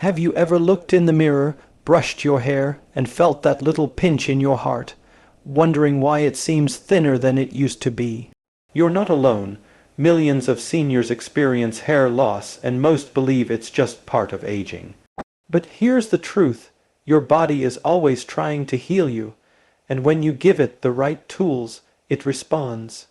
Have you ever looked in the mirror, brushed your hair, and felt that little pinch in your heart, wondering why it seems thinner than it used to be? You're not alone. Millions of seniors experience hair loss, and most believe it's just part of aging. But here's the truth. Your body is always trying to heal you, and when you give it the right tools, it responds.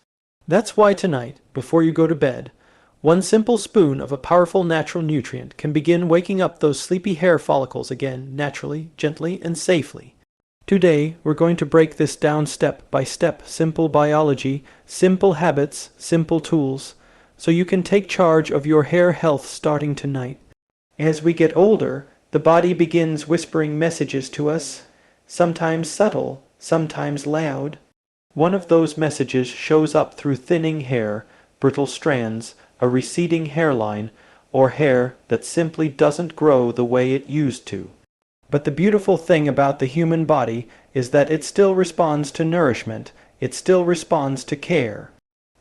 That's why tonight, before you go to bed, one simple spoon of a powerful natural nutrient can begin waking up those sleepy hair follicles again, naturally, gently, and safely. Today, we're going to break this down step by step, simple biology, simple habits, simple tools, so you can take charge of your hair health starting tonight. As we get older, the body begins whispering messages to us, sometimes subtle, sometimes loud. One of those messages shows up through thinning hair, brittle strands, a receding hairline, or hair that simply doesn't grow the way it used to. But the beautiful thing about the human body is that it still responds to nourishment, it still responds to care.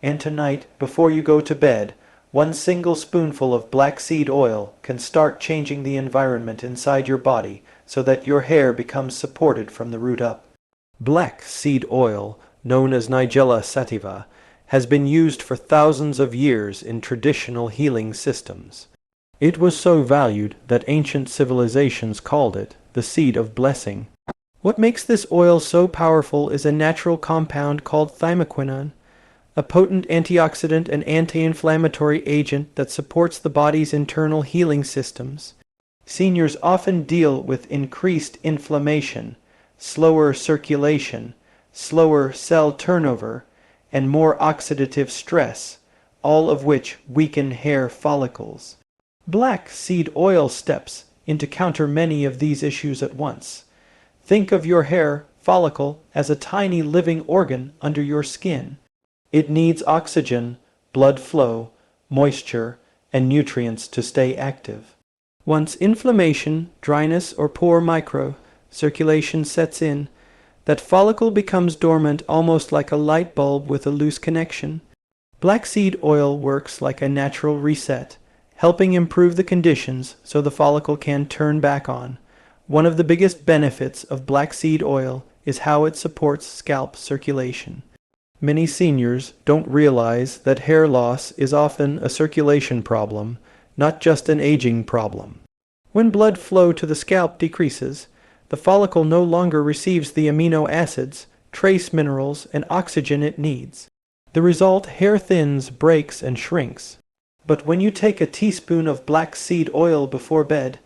And tonight, before you go to bed, one single spoonful of black seed oil can start changing the environment inside your body so that your hair becomes supported from the root up. Black seed oil, known as Nigella sativa, has been used for thousands of years in traditional healing systems. It was so valued that ancient civilizations called it the seed of blessing. What makes this oil so powerful is a natural compound called thymoquinone, a potent antioxidant and anti-inflammatory agent that supports the body's internal healing systems. Seniors often deal with increased inflammation, slower circulation, slower cell turnover, and more oxidative stress, all of which weaken hair follicles. Black seed oil steps in to counter many of these issues at once. Think of your hair follicle as a tiny living organ under your skin. It needs oxygen, blood flow, moisture, and nutrients to stay active. Once inflammation, dryness, or poor micro-circulation sets in, that follicle becomes dormant almost like a light bulb with a loose connection. Black seed oil works like a natural reset, helping improve the conditions so the follicle can turn back on. One of the biggest benefits of black seed oil is how it supports scalp circulation. Many seniors don't realize that hair loss is often a circulation problem, not just an aging problem. When blood flow to the scalp decreases, the follicle no longer receives the amino acids, trace minerals, and oxygen it needs. The result, hair thins, breaks, and shrinks. But when you take a teaspoon of black seed oil before bed,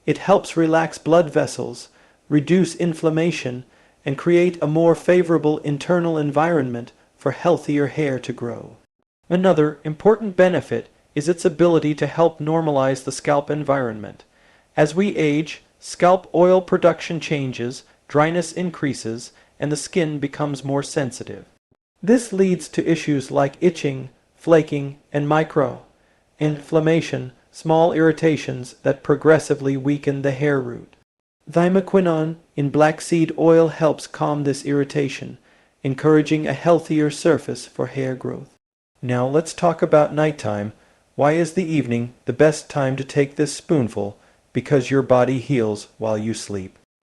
it helps relax blood vessels, reduce inflammation, and create a more favorable internal environment for healthier hair to grow. Another important benefit is its ability to help normalize the scalp environment. As we age, scalp oil production changes, dryness increases, and the skin becomes more sensitive. This leads to issues like itching, flaking, and micro-inflammation, small irritations that progressively weaken the hair root. Thymoquinone in black seed oil helps calm this irritation, encouraging a healthier surface for hair growth. Now let's talk about nighttime. Why is the evening the best time to take this spoonful? Because your body heals while you sleep.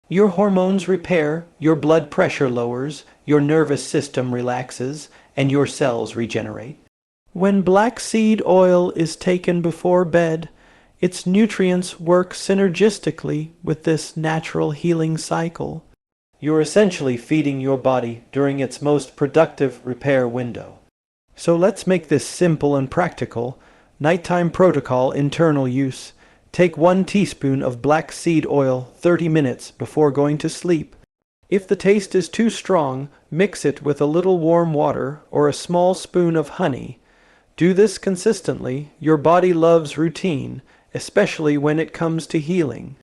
Your hormones repair, your blood pressure lowers, your nervous system relaxes, and your cells regenerate. When black seed oil is taken before bed, its nutrients work synergistically with this natural healing cycle. You're essentially feeding your body during its most productive repair window. So let's make this simple and practical. Nighttime protocol, internal use. Take 1 teaspoon of black seed oil 30 minutes before going to sleep. If the taste is too strong, mix it with a little warm water or a small spoon of honey. Do this consistently. Your body loves routine, especially when it comes to healing.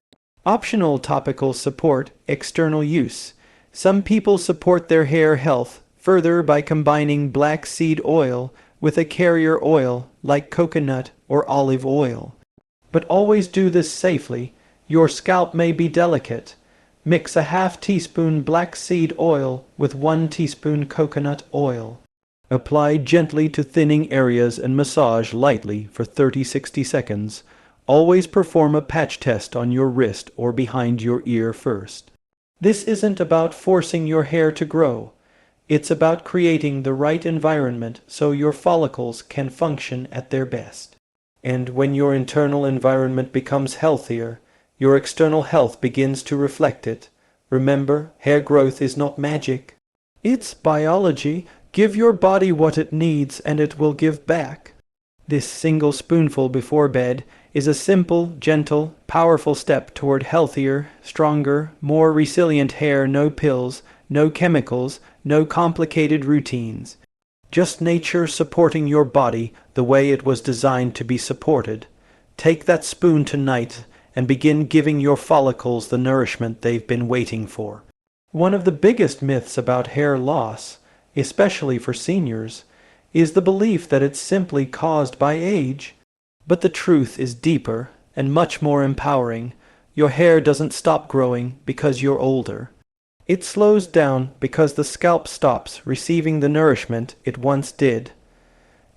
Optional topical support, external use. Some people support their hair health further by combining black seed oil with a carrier oil like coconut or olive oil. But always do this safely. Your scalp may be delicate. Mix a half teaspoon black seed oil with 1 teaspoon coconut oil. Apply gently to thinning areas and massage lightly for 30-60 seconds. Always perform a patch test on your wrist or behind your ear first. This isn't about forcing your hair to grow. It's about creating the right environment so your follicles can function at their best. And when your internal environment becomes healthier, your external health begins to reflect it. Remember, hair growth is not magic. It's biology. Give your body what it needs and it will give back. This single spoonful before bed is a simple, gentle, powerful step toward healthier, stronger, more resilient hair. No pills, no chemicals, no complicated routines. Just nature supporting your body the way it was designed to be supported. Take that spoon tonight and begin giving your follicles the nourishment they've been waiting for. One of the biggest myths about hair loss, especially for seniors, is the belief that it's simply caused by age. But the truth is deeper and much more empowering. Your hair doesn't stop growing because you're older. It slows down because the scalp stops receiving the nourishment it once did.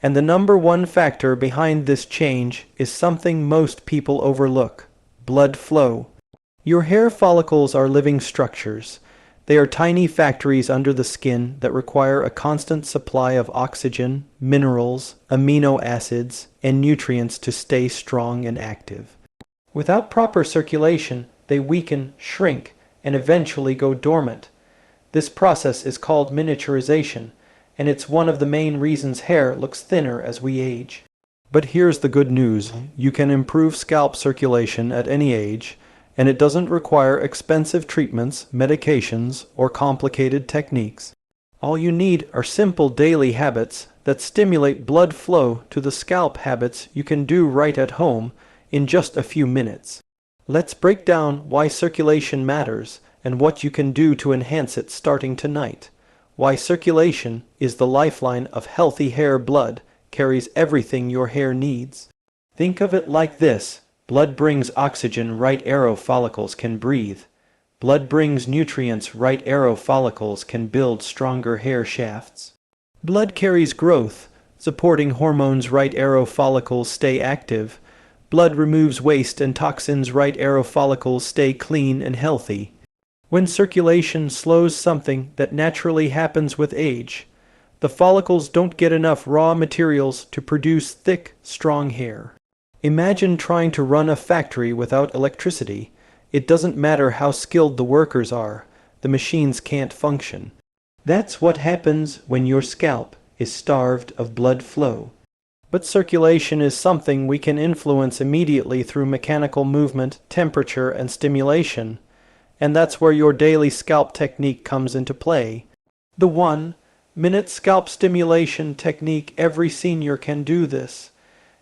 And the number one factor behind this change is something most people overlook: blood flow. Your hair follicles are living structures. They are tiny factories under the skin that require a constant supply of oxygen, minerals, amino acids, and nutrients to stay strong and active. Without proper circulation, they weaken, shrink, and eventually go dormant. This process is called miniaturization, and it's one of the main reasons hair looks thinner as we age. But here's the good news: you can improve scalp circulation at any age, and it doesn't require expensive treatments, medications, or complicated techniques. All you need are simple daily habits that stimulate blood flow to the scalp, habits you can do right at home in just a few minutes. Let's break down why circulation matters and what you can do to enhance it starting tonight. Why circulation is the lifeline of healthy hair. Blood carries everything your hair needs. Think of it like this: blood brings oxygen, right arrow follicles can breathe. Blood brings nutrients, right arrow follicles can build stronger hair shafts. Blood carries growth, supporting hormones, right arrow follicles stay active. Blood removes waste and toxins, right arrow follicles stay clean and healthy. When circulation slows, something that naturally happens with age, the follicles don't get enough raw materials to produce thick, strong hair. Imagine trying to run a factory without electricity. It doesn't matter how skilled the workers are, the machines can't function. That's what happens when your scalp is starved of blood flow. But circulation is something we can influence immediately through mechanical movement, temperature, and stimulation. And that's where your daily scalp technique comes into play. The 1-minute scalp stimulation technique. Every senior can do this.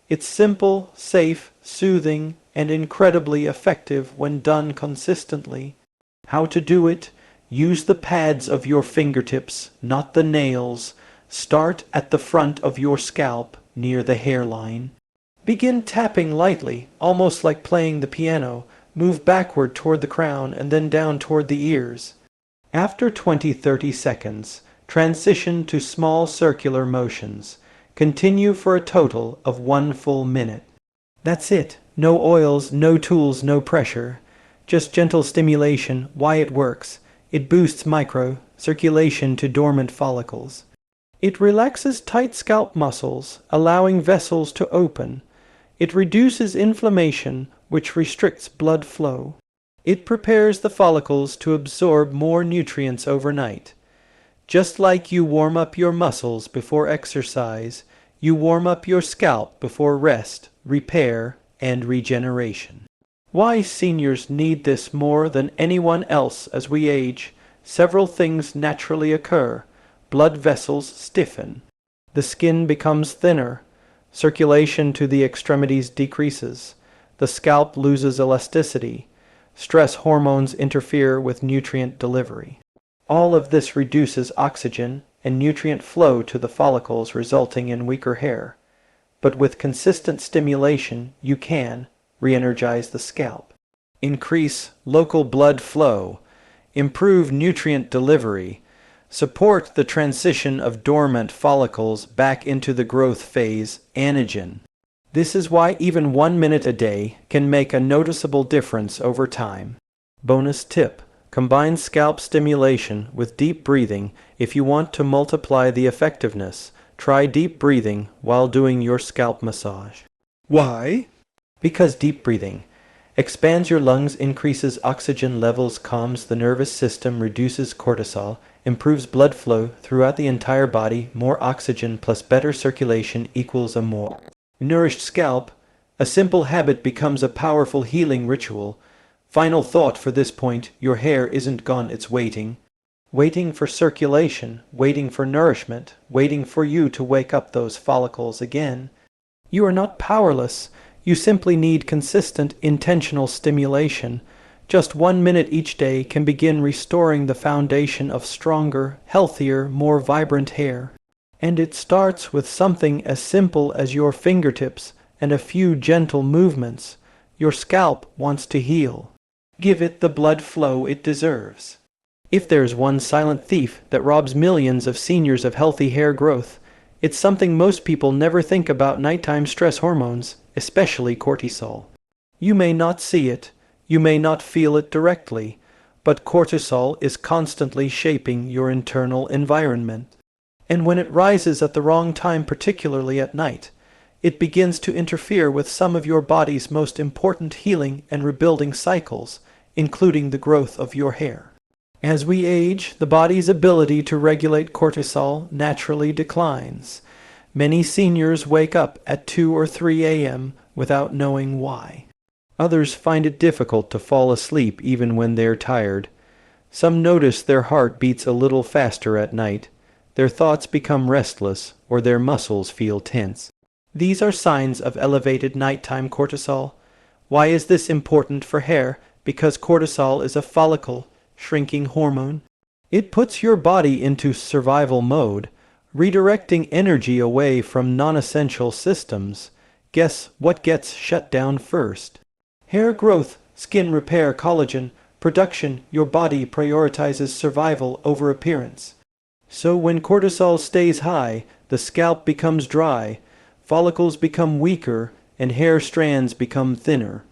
It's simple, safe, soothing, and incredibly effective when done consistently. How to do it? Use the pads of your fingertips, not the nails. Start at the front of your scalp, near the hairline. Begin tapping lightly, almost like playing the piano. Move backward toward the crown and then down toward the ears. After 20-30 seconds, transition to small circular motions. Continue for a total of 1 full minute. That's it. No oils, no tools, no pressure. Just gentle stimulation. Why it works: it boosts micro-circulation to dormant follicles. It relaxes tight scalp muscles, allowing vessels to open. It reduces inflammation, which restricts blood flow. It prepares the follicles to absorb more nutrients overnight. Just like you warm up your muscles before exercise, you warm up your scalp before rest, repair, and regeneration. Why seniors need this more than anyone else as we age: several things naturally occur. Blood vessels stiffen. The skin becomes thinner. Circulation to the extremities decreases. The scalp loses elasticity. Stress hormones interfere with nutrient delivery. All of this reduces oxygen and nutrient flow to the follicles, resulting in weaker hair. But with consistent stimulation, you can re-energize the scalp. Increase local blood flow. Improve nutrient delivery. Support the transition of dormant follicles back into the growth phase. Anagen. This is why even 1 minute a day can make a noticeable difference over time. Bonus tip: combine scalp stimulation with deep breathing if you want to multiply the effectiveness. Try deep breathing while doing your scalp massage. Why? Because deep breathing expands your lungs, increases oxygen levels, calms the nervous system, reduces cortisol, improves blood flow throughout the entire body. More oxygen plus better circulation equals a more nourished scalp. A simple habit becomes a powerful healing ritual. Final thought for this point: your hair isn't gone, it's waiting. Waiting for circulation, waiting for nourishment, waiting for you to wake up those follicles again. You are not powerless. You simply need consistent, intentional stimulation. Just 1 minute each day can begin restoring the foundation of stronger, healthier, more vibrant hair. And it starts with something as simple as your fingertips and a few gentle movements. Your scalp wants to heal. Give it the blood flow it deserves. If there's one silent thief that robs millions of seniors of healthy hair growth, it's something most people never think about: nighttime stress hormones, especially cortisol. You may not see it, you may not feel it directly, but cortisol is constantly shaping your internal environment. And when it rises at the wrong time, particularly at night, it begins to interfere with some of your body's most important healing and rebuilding cycles, including the growth of your hair. As we age, the body's ability to regulate cortisol naturally declines. Many seniors wake up at 2 or 3 a.m. without knowing why. Others find it difficult to fall asleep even when they're tired. Some notice their heart beats a little faster at night, their thoughts become restless, or their muscles feel tense. These are signs of elevated nighttime cortisol. Why is this important for hair? Because cortisol is a follicle shrinking hormone. It puts your body into survival mode, redirecting energy away from non-essential systems. Guess what gets shut down first? Hair growth, skin repair, collagen production. Your body prioritizes survival over appearance. So when cortisol stays high, the scalp becomes dry, follicles become weaker, and hair strands become thinner.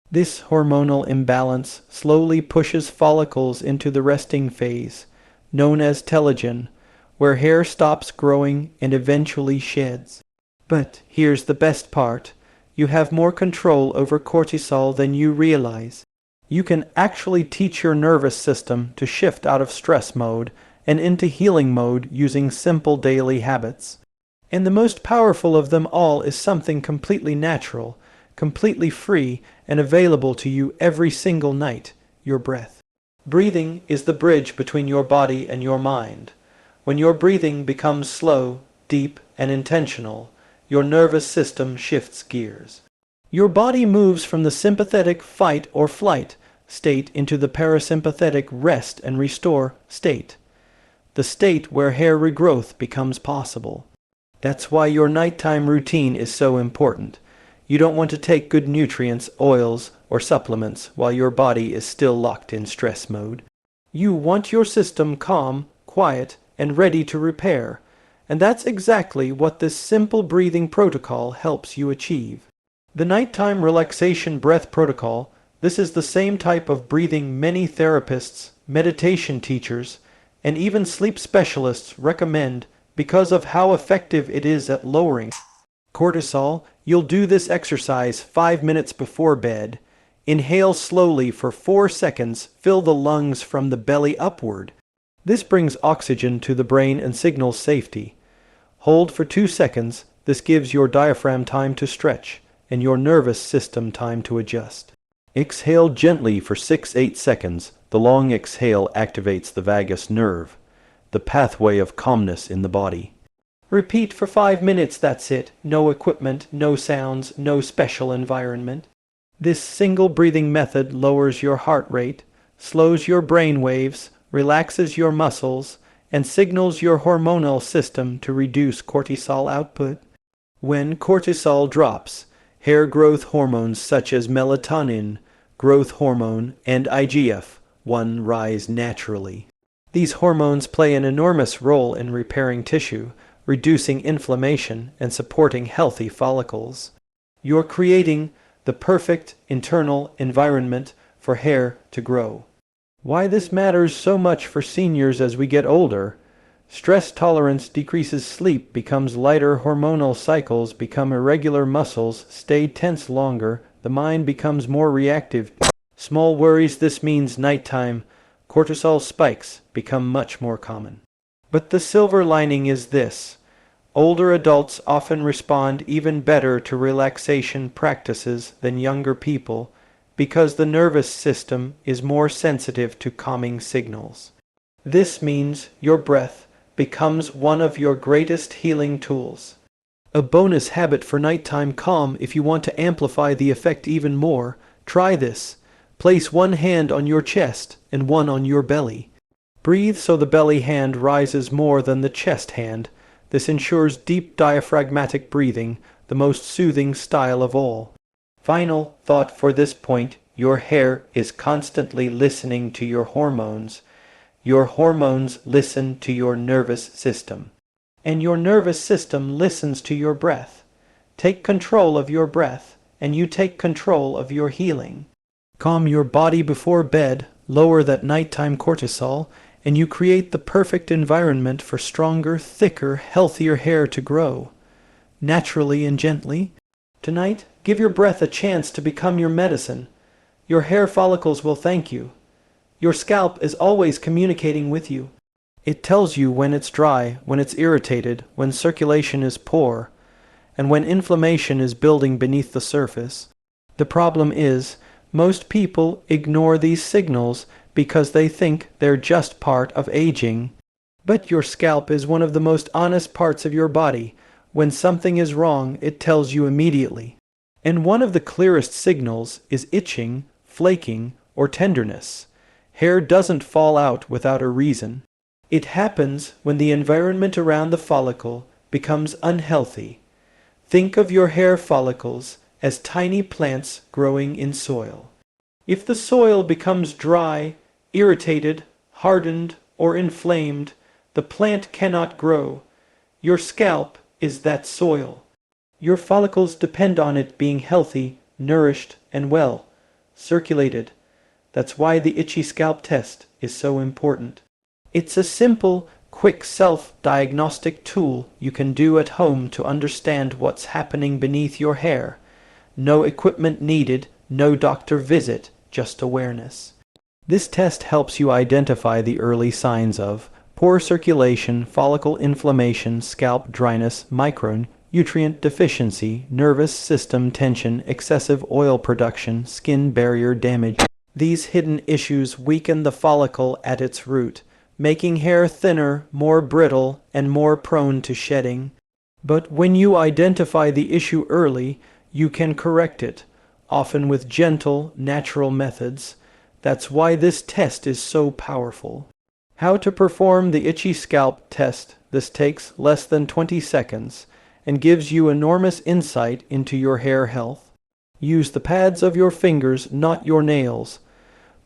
This hormonal imbalance slowly pushes follicles into the resting phase, known as telogen, where hair stops growing and eventually sheds. But here's the best part: you have more control over cortisol than you realize. You can actually teach your nervous system to shift out of stress mode and into healing mode using simple daily habits. And the most powerful of them all is something completely natural, completely free, and available to you every single night: your breath. Breathing is the bridge between your body and your mind. When your breathing becomes slow, deep, and intentional, your nervous system shifts gears. Your body moves from the sympathetic fight or flight state into the parasympathetic rest and restore state, the state where hair regrowth becomes possible. That's why your nighttime routine is so important. You don't want to take good nutrients, oils, or supplements while your body is still locked in stress mode. You want your system calm, quiet, and ready to repair, and that's exactly what this simple breathing protocol helps you achieve. The nighttime relaxation breath protocol. This is the same type of breathing many therapists, meditation teachers, and even sleep specialists recommend because of how effective it is at lowering cortisol. You'll do this exercise 5 minutes before bed. Inhale slowly for 4 seconds, fill the lungs from the belly upward. This brings oxygen to the brain and signals safety. Hold for 2 seconds. This gives your diaphragm time to stretch and your nervous system time to adjust. Exhale gently for 6-8 seconds. The long exhale activates the vagus nerve, the pathway of calmness in the body. Repeat for 5 minutes, that's it. No equipment, no sounds, no special environment. This single breathing method lowers your heart rate, slows your brain waves, relaxes your muscles, and signals your hormonal system to reduce cortisol output. When cortisol drops, hair growth hormones such as melatonin, growth hormone, and IGF-1 rise naturally. These hormones play an enormous role in repairing tissue, reducing inflammation, and supporting healthy follicles. You're creating the perfect internal environment for hair to grow. Why this matters so much for seniors as we get older: stress tolerance decreases, sleep becomes lighter, hormonal cycles become irregular, muscles stay tense longer, the mind becomes more reactive. Small worries, this means nighttime cortisol spikes become much more common. But the silver lining is this: older adults often respond even better to relaxation practices than younger people because the nervous system is more sensitive to calming signals. This means your breath becomes one of your greatest healing tools. A bonus habit for nighttime calm: if you want to amplify the effect even more, try this. Place one hand on your chest and one on your belly. Breathe so the belly hand rises more than the chest hand. This ensures deep diaphragmatic breathing, the most soothing style of all. Final thought for this point: your hair is constantly listening to your hormones. Your hormones listen to your nervous system. And your nervous system listens to your breath. Take control of your breath, and you take control of your healing. Calm your body before bed, lower that nighttime cortisol, and you create the perfect environment for stronger, thicker, healthier hair to grow, naturally and gently. Tonight, give your breath a chance to become your medicine. Your hair follicles will thank you. Your scalp is always communicating with you. It tells you when it's dry, when it's irritated, when circulation is poor, and when inflammation is building beneath the surface. The problem is, most people ignore these signals because they think they're just part of aging. But your scalp is one of the most honest parts of your body. When something is wrong, it tells you immediately. And one of the clearest signals is itching, flaking, or tenderness. Hair doesn't fall out without a reason. It happens when the environment around the follicle becomes unhealthy. Think of your hair follicles as tiny plants growing in soil. If the soil becomes dry, irritated, hardened, or inflamed, the plant cannot grow. Your scalp is that soil. Your follicles depend on it being healthy, nourished, and well circulated. That's why the itchy scalp test is so important. It's a simple, quick self-diagnostic tool you can do at home to understand what's happening beneath your hair. No equipment needed, no doctor visit, just awareness. This test helps you identify the early signs of poor circulation, follicle inflammation, scalp dryness, micronutrient deficiency, nervous system tension, excessive oil production, skin barrier damage. These hidden issues weaken the follicle at its root, making hair thinner, more brittle, and more prone to shedding. But when you identify the issue early, you can correct it, often with gentle, natural methods. That's why this test is so powerful. How to perform the itchy scalp test. This takes less than 20 seconds and gives you enormous insight into your hair health. Use the pads of your fingers, not your nails.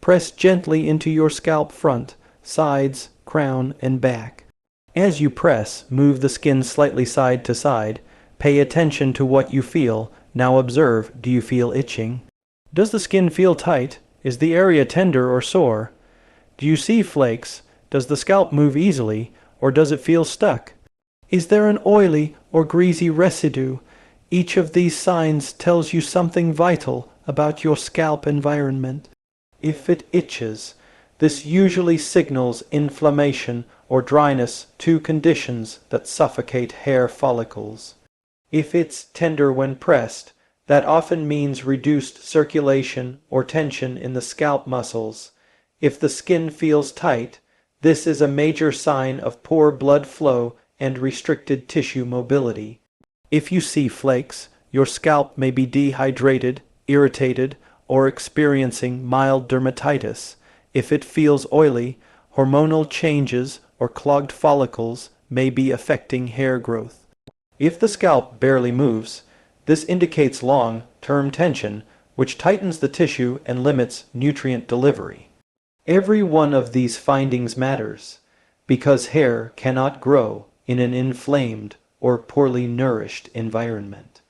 Press gently into your scalp front, sides, crown, and back. As you press, move the skin slightly side to side. Pay attention to what you feel. Now observe, do you feel itching? Does the skin feel tight? Is the area tender or sore? Do you see flakes? Does the scalp move easily, or does it feel stuck? Is there an oily or greasy residue? Each of these signs tells you something vital about your scalp environment. If it itches, this usually signals inflammation or dryness, two conditions that suffocate hair follicles. If it's tender when pressed, that often means reduced circulation or tension in the scalp muscles. If the skin feels tight, this is a major sign of poor blood flow and restricted tissue mobility. If you see flakes, your scalp may be dehydrated, irritated, or experiencing mild dermatitis. If it feels oily, hormonal changes or clogged follicles may be affecting hair growth. If the scalp barely moves, this indicates long-term tension, which tightens the tissue and limits nutrient delivery. Every one of these findings matters, because hair cannot grow in an inflamed or poorly nourished environment.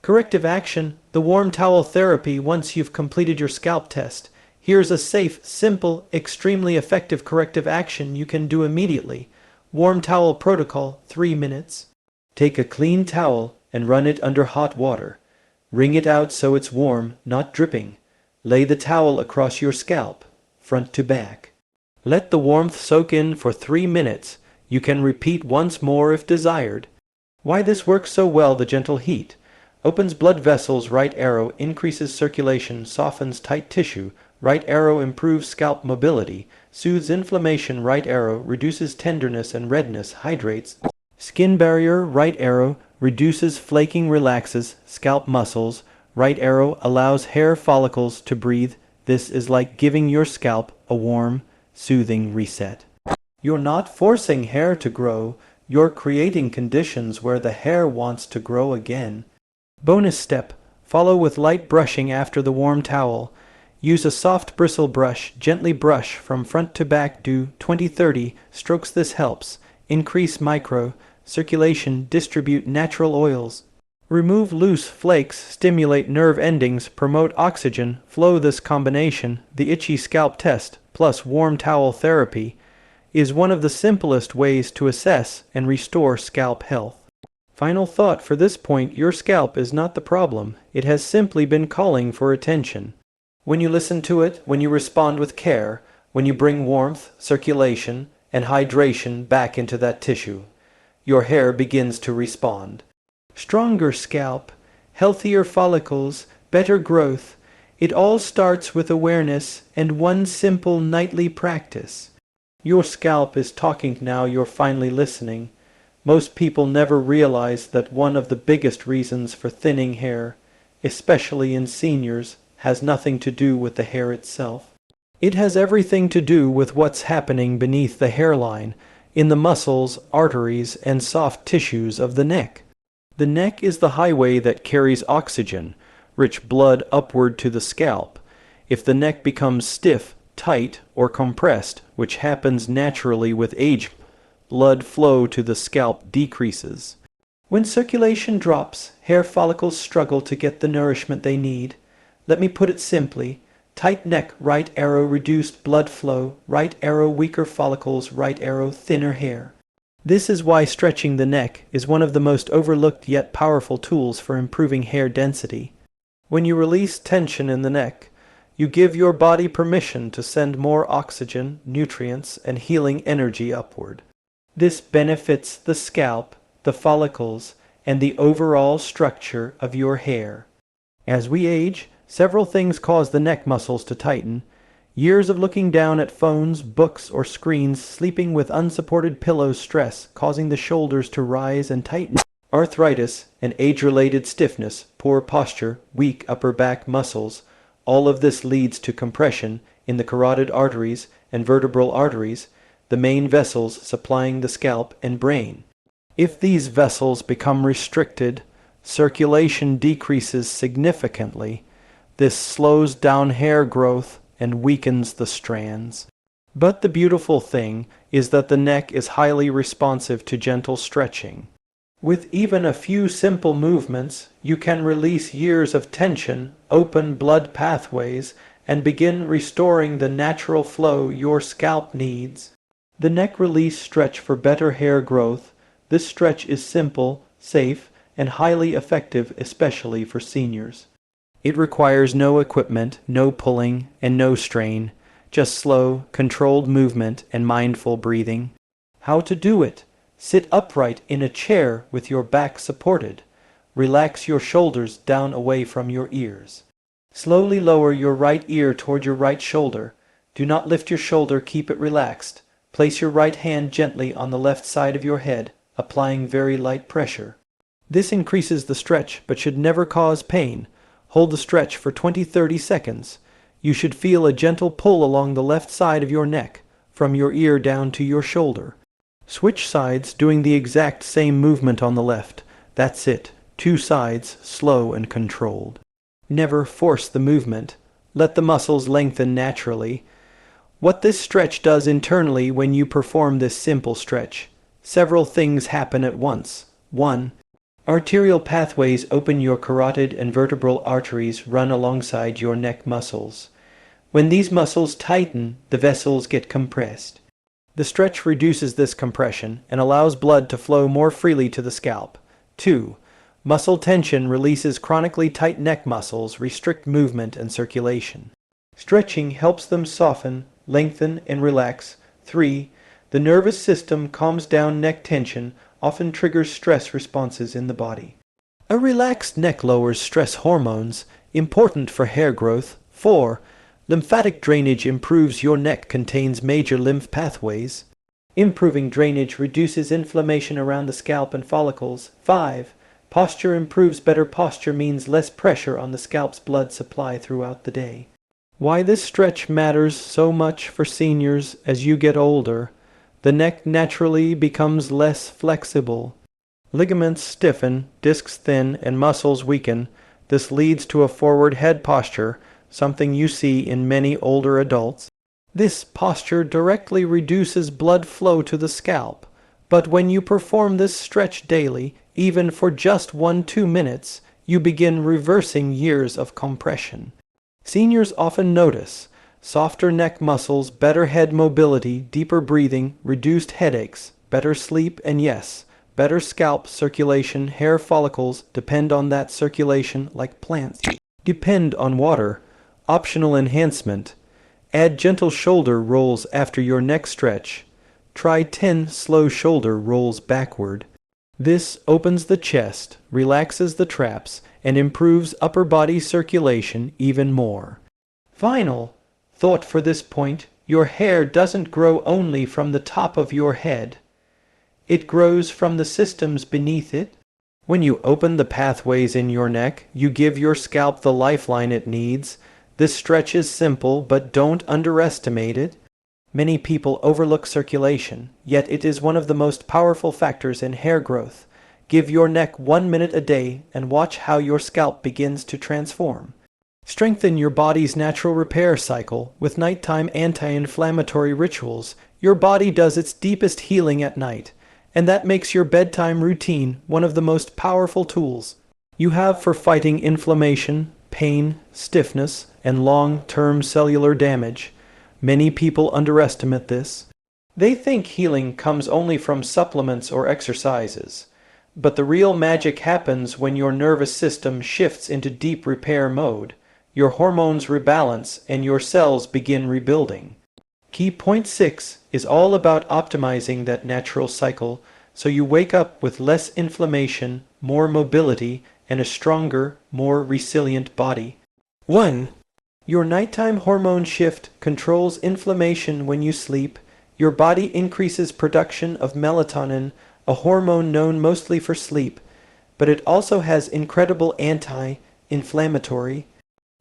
Corrective action The warm towel therapy. Once you've completed your scalp test, here's a safe, simple, extremely effective corrective action you can do immediately. Warm towel protocol, 3 minutes. Take a clean towel and run it under hot water. Wring it out so it's warm, not dripping. Lay the towel across your scalp, front to back. Let the warmth soak in for 3 minutes. You can repeat once more if desired. Why this works so well? The gentle heat opens blood vessels. Right arrow increases circulation, softens tight tissue. Right arrow improves scalp mobility, soothes inflammation. Right arrow reduces tenderness and redness, hydrates. Skin barrier. Right arrow reduces flaking, relaxes scalp muscles. Right arrow allows hair follicles to breathe. This is like giving your scalp a warm, soothing reset. You're not forcing hair to grow, you're creating conditions where the hair wants to grow again. Bonus step, follow with light brushing after the warm towel. Use a soft bristle brush, gently brush from front to back. Do 20-30 strokes. This helps increase micro circulation, distribute natural oils, remove loose flakes, stimulate nerve endings, promote oxygen flow. This combination, the itchy scalp test plus warm towel therapy, is one of the simplest ways to assess and restore scalp health. Final thought for this point: your scalp is not the problem. It has simply been calling for attention. When you listen to it, when you respond with care, when you bring warmth, circulation, and hydration back into that tissue, your hair begins to respond. Stronger scalp, healthier follicles, better growth. It all starts with awareness and one simple nightly practice. Your scalp is talking now. You're finally listening. Most people never realize that one of the biggest reasons for thinning hair, especially in seniors, has nothing to do with the hair itself. It has everything to do with what's happening beneath the hairline, in the muscles, arteries, and soft tissues of the neck. The neck is the highway that carries oxygen, rich blood upward to the scalp. If the neck becomes stiff, tight, or compressed, which happens naturally with age, blood flow to the scalp decreases. When circulation drops, hair follicles struggle to get the nourishment they need. Let me put it simply: tight neck, right arrow reduced blood flow, right arrow weaker follicles, right arrow thinner hair. This is why stretching the neck is one of the most overlooked yet powerful tools for improving hair density. When you release tension in the neck, you give your body permission to send more oxygen, nutrients, and healing energy upward. This benefits the scalp, the follicles, and the overall structure of your hair. As we age, several things cause the neck muscles to tighten. Years of looking down at phones, books, or screens, sleeping with unsupported pillows, stress, causing the shoulders to rise and tighten. Arthritis and age-related stiffness, poor posture, weak upper back muscles. All of this leads to compression in the carotid arteries and vertebral arteries, the main vessels supplying the scalp and brain. If these vessels become restricted, circulation decreases significantly. This slows down hair growth and weakens the strands. But the beautiful thing is that the neck is highly responsive to gentle stretching. With even a few simple movements, you can release years of tension, open blood pathways, and begin restoring the natural flow your scalp needs. The neck release stretch for better hair growth. This stretch is simple, safe, and highly effective, especially for seniors. It requires no equipment, no pulling, and no strain, just slow, controlled movement and mindful breathing. How to do it? Sit upright in a chair with your back supported. Relax your shoulders down away from your ears. Slowly lower your right ear toward your right shoulder. Do not lift your shoulder, keep it relaxed. Place your right hand gently on the left side of your head, applying very light pressure. This increases the stretch but should never cause pain. Hold the stretch for 20-30 seconds. You should feel a gentle pull along the left side of your neck, from your ear down to your shoulder. Switch sides, doing the exact same movement on the left. That's it. 2 sides, slow and controlled. Never force the movement. Let the muscles lengthen naturally. What this stretch does internally when you perform this simple stretch: several things happen at once. 1. Arterial pathways open. Your carotid and vertebral arteries run alongside your neck muscles. When these muscles tighten, the vessels get compressed. The stretch reduces this compression and allows blood to flow more freely to the scalp. 2. Muscle tension releases chronically tight neck muscles, restrict movement and circulation. Stretching helps them soften, lengthen, and relax. 3. The nervous system calms down. Neck tension often triggers stress responses in the body. A relaxed neck lowers stress hormones, important for hair growth. 4. Lymphatic drainage improves. Your neck contains major lymph pathways. Improving drainage reduces inflammation around the scalp and follicles. 5. Posture improves. Better posture means less pressure on the scalp's blood supply throughout the day. Why this stretch matters so much for seniors as you get older. The neck naturally becomes less flexible. Ligaments stiffen, discs thin, and muscles weaken. This leads to a forward head posture, something you see in many older adults. This posture directly reduces blood flow to the scalp. But when you perform this stretch daily, even for just 1-2 minutes, you begin reversing years of compression. Seniors often notice softer neck muscles, better head mobility, deeper breathing, reduced headaches, better sleep, and yes, better scalp circulation. Hair follicles depend on that circulation like plants depend on water. Optional enhancement. Add gentle shoulder rolls after your neck stretch. Try 10 slow shoulder rolls backward. This opens the chest, relaxes the traps, and improves upper body circulation even more. Final thought for this point: your hair doesn't grow only from the top of your head. It grows from the systems beneath it. When you open the pathways in your neck, you give your scalp the lifeline it needs. This stretch is simple, but don't underestimate it. Many people overlook circulation, yet it is one of the most powerful factors in hair growth. Give your neck 1 minute a day and watch how your scalp begins to transform. Strengthen your body's natural repair cycle with nighttime anti-inflammatory rituals. Your body does its deepest healing at night, and that makes your bedtime routine one of the most powerful tools you have for fighting inflammation, pain, stiffness, and long-term cellular damage. Many people underestimate this. They think healing comes only from supplements or exercises. But the real magic happens when your nervous system shifts into deep repair mode. Your hormones rebalance and your cells begin rebuilding. Key point 6 is all about optimizing that natural cycle so you wake up with less inflammation, more mobility, and a stronger, more resilient body. 1. Your nighttime hormone shift controls inflammation. When you sleep, your body increases production of melatonin, a hormone known mostly for sleep, but it also has incredible anti-inflammatory,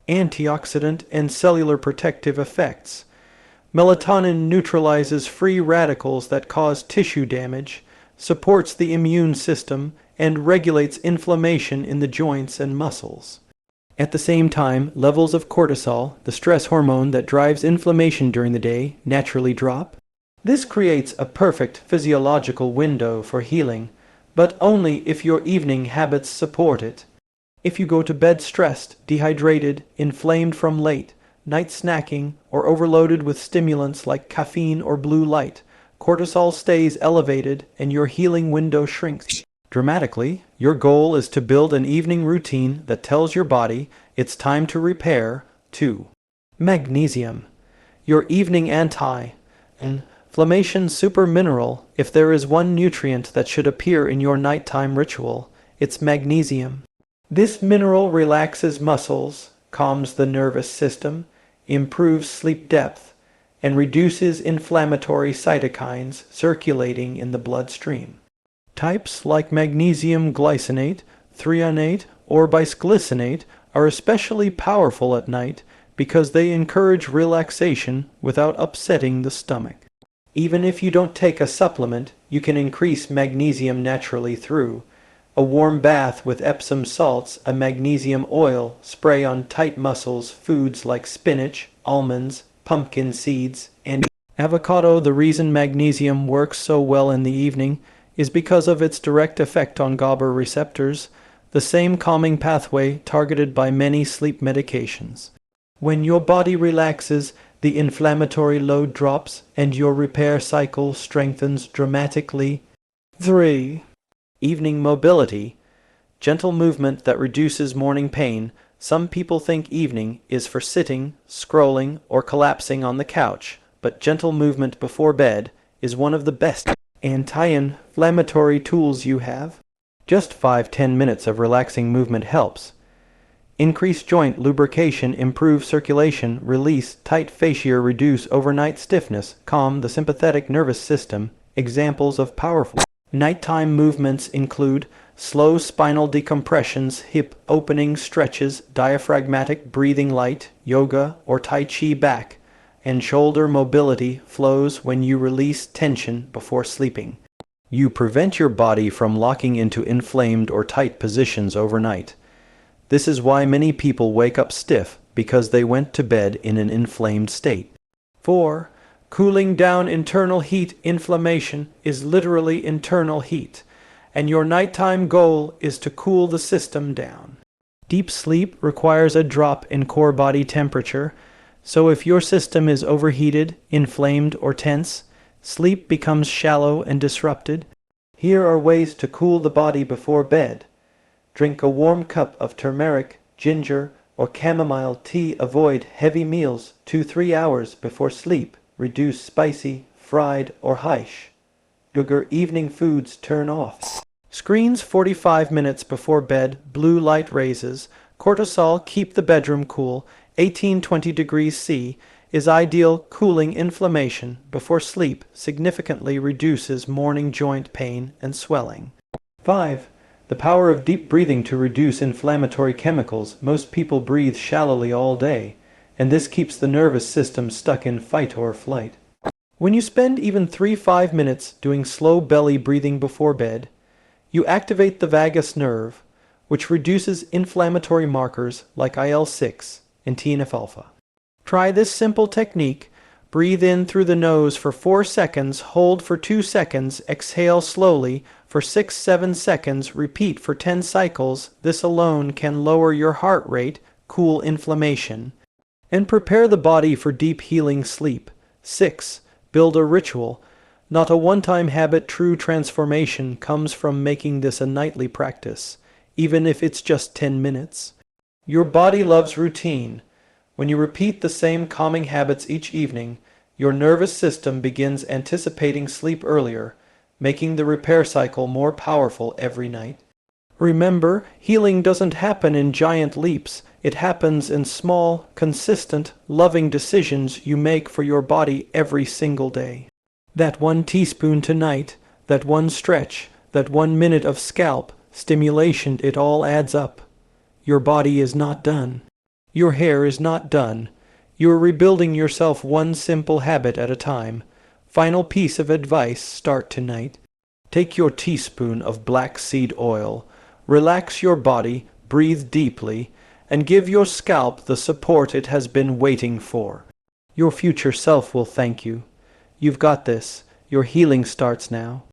antioxidant, and cellular protective effects. Melatonin neutralizes free radicals that cause tissue damage, supports the immune system, and regulates inflammation in the joints and muscles. At the same time, levels of cortisol, the stress hormone that drives inflammation during the day, naturally drop. This creates a perfect physiological window for healing, but only if your evening habits support it. If you go to bed stressed, dehydrated, inflamed from late night snacking, or overloaded with stimulants like caffeine or blue light, cortisol stays elevated and your healing window shrinks dramatically. Your goal is to build an evening routine that tells your body it's time to repair. 2. Magnesium. Your evening anti-inflammation super mineral. If there is one nutrient that should appear in your nighttime ritual, it's magnesium. This mineral relaxes muscles, calms the nervous system, improves sleep depth, and reduces inflammatory cytokines circulating in the bloodstream. Types like magnesium glycinate, threonate, or bisglycinate are especially powerful at night because they encourage relaxation without upsetting the stomach. Even if you don't take a supplement, you can increase magnesium naturally through a warm bath with Epsom salts, a magnesium oil, spray on tight muscles, foods like spinach, almonds, pumpkin seeds, and avocado. The reason magnesium works so well in the evening is because of its direct effect on GABA receptors, the same calming pathway targeted by many sleep medications. When your body relaxes, the inflammatory load drops and your repair cycle strengthens dramatically. 3. Evening mobility. Gentle movement that reduces morning pain. Some people think evening is for sitting, scrolling, or collapsing on the couch, but gentle movement before bed is one of the best anti-inflammatory tools you have. Just 5-10 minutes of relaxing movement helps. Increase joint lubrication, improve circulation, release tight fascia, reduce overnight stiffness, calm the sympathetic nervous system. Examples of powerful nighttime movements include slow spinal decompressions, hip opening stretches, diaphragmatic breathing, light yoga or tai chi, back and shoulder mobility flows when you release tension before sleeping. You prevent your body from locking into inflamed or tight positions overnight. This is why many people wake up stiff, because they went to bed in an inflamed state. 4. Cooling down internal heat. Inflammation is literally internal heat, and your nighttime goal is to cool the system down. Deep sleep requires a drop in core body temperature, so if your system is overheated, inflamed, or tense, sleep becomes shallow and disrupted. Here are ways to cool the body before bed. Drink a warm cup of turmeric, ginger, or chamomile tea. Avoid heavy meals 2-3 hours before sleep. Reduce spicy, fried, or high sugar evening foods. Turn off screens 45 minutes before bed. Blue light raises cortisol. Keep the bedroom cool. 18-20 degrees C is ideal. Cooling inflammation before sleep significantly reduces morning joint pain and swelling. 5. The power of deep breathing to reduce inflammatory chemicals. Most people breathe shallowly all day, and this keeps the nervous system stuck in fight or flight. When you spend even 3-5 minutes doing slow belly breathing before bed, you activate the vagus nerve, which reduces inflammatory markers like IL-6 and TNF-alpha. Try this simple technique. Breathe in through the nose for 4 seconds, hold for 2 seconds, exhale slowly for 6-7 seconds, repeat for 10 cycles. This alone can lower your heart rate, cool inflammation, and prepare the body for deep healing sleep. 6. Build a ritual, not a one-time habit. True transformation comes from making this a nightly practice, even if it's just 10 minutes. Your body loves routine. When you repeat the same calming habits each evening, your nervous system begins anticipating sleep earlier, making the repair cycle more powerful every night. Remember, healing doesn't happen in giant leaps. It happens in small, consistent, loving decisions you make for your body every single day. That 1 teaspoon tonight, that 1 stretch, that 1 minute of scalp stimulation, it all adds up. Your body is not done. Your hair is not done. You're rebuilding yourself one simple habit at a time. Final piece of advice: start tonight. Take your teaspoon of black seed oil, relax your body, breathe deeply, and give your scalp the support it has been waiting for. Your future self will thank you. You've got this. Your healing starts now.